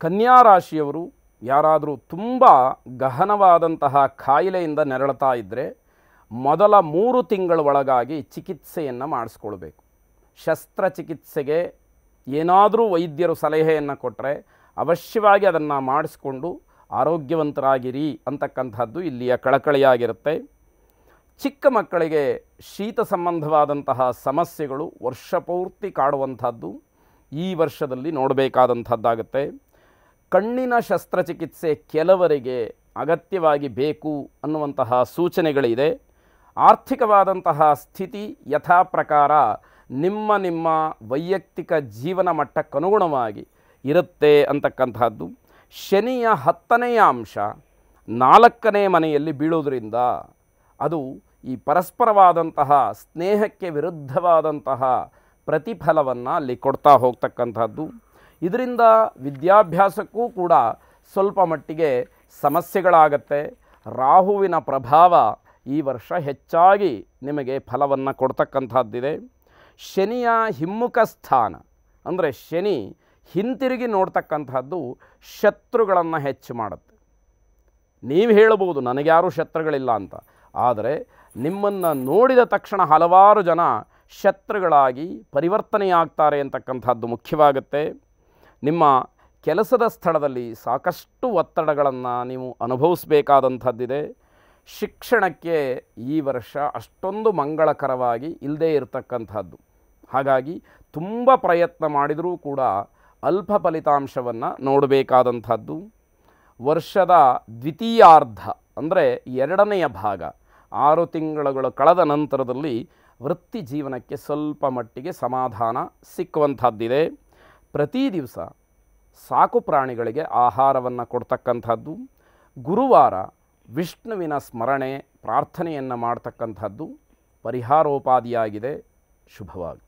ಕನ್ಯಾ ರಾಶಿಯವರು ಯಾರಾದರೂ ತುಂಬ ಗಹನವಾದಂತಹ ಕಾಯಿಲೆಯಿಂದ ನೆರಳುತ್ತಾ ಇದ್ದರೆ ಮೊದಲ 3 ತಿಂಗಳ ಒಳಗಾಗಿ ಚಿಕಿತ್ಸೆಯನ್ನು ಮಾಡಿಸ್ಕೊಳ್ಬೇಕು. ಶಸ್ತ್ರಚಿಕಿತ್ಸೆಗೆ ಏನಾದರೂ ವೈದ್ಯರು ಸಲಹೆಯನ್ನು ಕೊಟ್ಟರೆ ಅವಶ್ಯವಾಗಿ ಅದನ್ನು ಮಾಡಿಸ್ಕೊಂಡು ಆರೋಗ್ಯವಂತರಾಗಿರಿ ಅಂತಕ್ಕಂಥದ್ದು ಇಲ್ಲಿಯ ಕಳಕಳಿಯಾಗಿರುತ್ತೆ. ಚಿಕ್ಕ ಮಕ್ಕಳಿಗೆ ಶೀತ ಸಂಬಂಧವಾದಂತಹ ಸಮಸ್ಯೆಗಳು ವರ್ಷಪೂರ್ತಿ ಕಾಡುವಂಥದ್ದು ಈ ವರ್ಷದಲ್ಲಿ ನೋಡಬೇಕಾದಂಥದ್ದಾಗುತ್ತೆ. ಕಣ್ಣಿನ ಶಸ್ತ್ರಚಿಕಿತ್ಸೆ ಕೆಲವರಿಗೆ ಅಗತ್ಯವಾಗಿ ಬೇಕು ಅನ್ನುವಂತಹ ಸೂಚನೆಗಳಿದೆ. ಆರ್ಥಿಕವಾದಂತಹ ಸ್ಥಿತಿ ಯಥಾ ಪ್ರಕಾರ ನಿಮ್ಮ ವೈಯಕ್ತಿಕ ಜೀವನ ಮಟ್ಟಕ್ಕನುಗುಣವಾಗಿ ಇರುತ್ತೆ ಅಂತಕ್ಕಂಥದ್ದು. ಶನಿಯ 10ನೇ ಅಂಶ 4ನೇ ಮನೆಯಲ್ಲಿ ಬೀಳೋದ್ರಿಂದ ಅದು ಈ ಪರಸ್ಪರವಾದಂತಹ ಸ್ನೇಹಕ್ಕೆ ವಿರುದ್ಧವಾದಂತಹ ಪ್ರತಿಫಲವನ್ನು ಅಲ್ಲಿ ಕೊಡ್ತಾ ಹೋಗ್ತಕ್ಕಂಥದ್ದು. ಇದರಿಂದ ವಿದ್ಯಾಭ್ಯಾಸಕ್ಕೂ ಕೂಡ ಸ್ವಲ್ಪ ಮಟ್ಟಿಗೆ ಸಮಸ್ಯೆಗಳಾಗತ್ತೆ. ರಾಹುವಿನ ಪ್ರಭಾವ ಈ ವರ್ಷ ಹೆಚ್ಚಾಗಿ ನಿಮಗೆ ಫಲವನ್ನು ಕೊಡ್ತಕ್ಕಂಥದ್ದಿದೆ. ಶನಿಯ ಹಿಮ್ಮುಖ ಸ್ಥಾನ ಅಂದರೆ ಶನಿ ಹಿಂತಿರುಗಿ ನೋಡ್ತಕ್ಕಂಥದ್ದು ಶತ್ರುಗಳನ್ನು ಹೆಚ್ಚು ಮಾಡುತ್ತೆ. ನೀವು ಹೇಳ್ಬೋದು ನನಗ್ಯಾರೂ ಶತ್ರುಗಳಿಲ್ಲ ಅಂತ, ಆದರೆ ನಿಮ್ಮನ್ನು ನೋಡಿದ ತಕ್ಷಣ ಹಲವಾರು ಜನ ಶತ್ರುಗಳಾಗಿ ಪರಿವರ್ತನೆಯಾಗ್ತಾರೆ ಅಂತಕ್ಕಂಥದ್ದು ಮುಖ್ಯವಾಗುತ್ತೆ. ನಿಮ್ಮ ಕೆಲಸದ ಸ್ಥಳದಲ್ಲಿ ಸಾಕಷ್ಟು ಒತ್ತಡಗಳನ್ನು ನೀವು ಅನುಭವಿಸಬೇಕಾದಂಥದ್ದಿದೆ. ಶಿಕ್ಷಣಕ್ಕೆ ಈ ವರ್ಷ ಅಷ್ಟೊಂದು ಮಂಗಳಕರವಾಗಿ ಇಲ್ಲದೇ ಇರತಕ್ಕಂಥದ್ದು. ಹಾಗಾಗಿ ತುಂಬ ಪ್ರಯತ್ನ ಮಾಡಿದರೂ ಕೂಡ ಅಲ್ಪ ಫಲಿತಾಂಶವನ್ನು ನೋಡಬೇಕಾದಂಥದ್ದು. ವರ್ಷದ ದ್ವಿತೀಯಾರ್ಧ ಅಂದರೆ 2ನೆಯ ಭಾಗ 6 ತಿಂಗಳುಗಳು ಕಳೆದ ನಂತರದಲ್ಲಿ ವೃತ್ತಿ ಜೀವನಕ್ಕೆ ಸ್ವಲ್ಪ ಮಟ್ಟಿಗೆ ಸಮಾಧಾನ ಸಿಕ್ಕುವಂಥದ್ದಿದೆ. ಪ್ರತಿ ದಿವಸ ಸಾಕು ಪ್ರಾಣಿಗಳಿಗೆ ಆಹಾರವನ್ನು ಕೊಡ್ತಕ್ಕಂಥದ್ದು. ಗುರುವಾರ ವಿಷ್ಣುವಿನ ಸ್ಮರಣೆ ಪ್ರಾರ್ಥನೆಯನ್ನು ಮಾಡ್ತಕ್ಕಂಥದ್ದು ಪರಿಹಾರೋಪಾದಿಯಾಗಿದೆ. ಶುಭವಾಗಿ.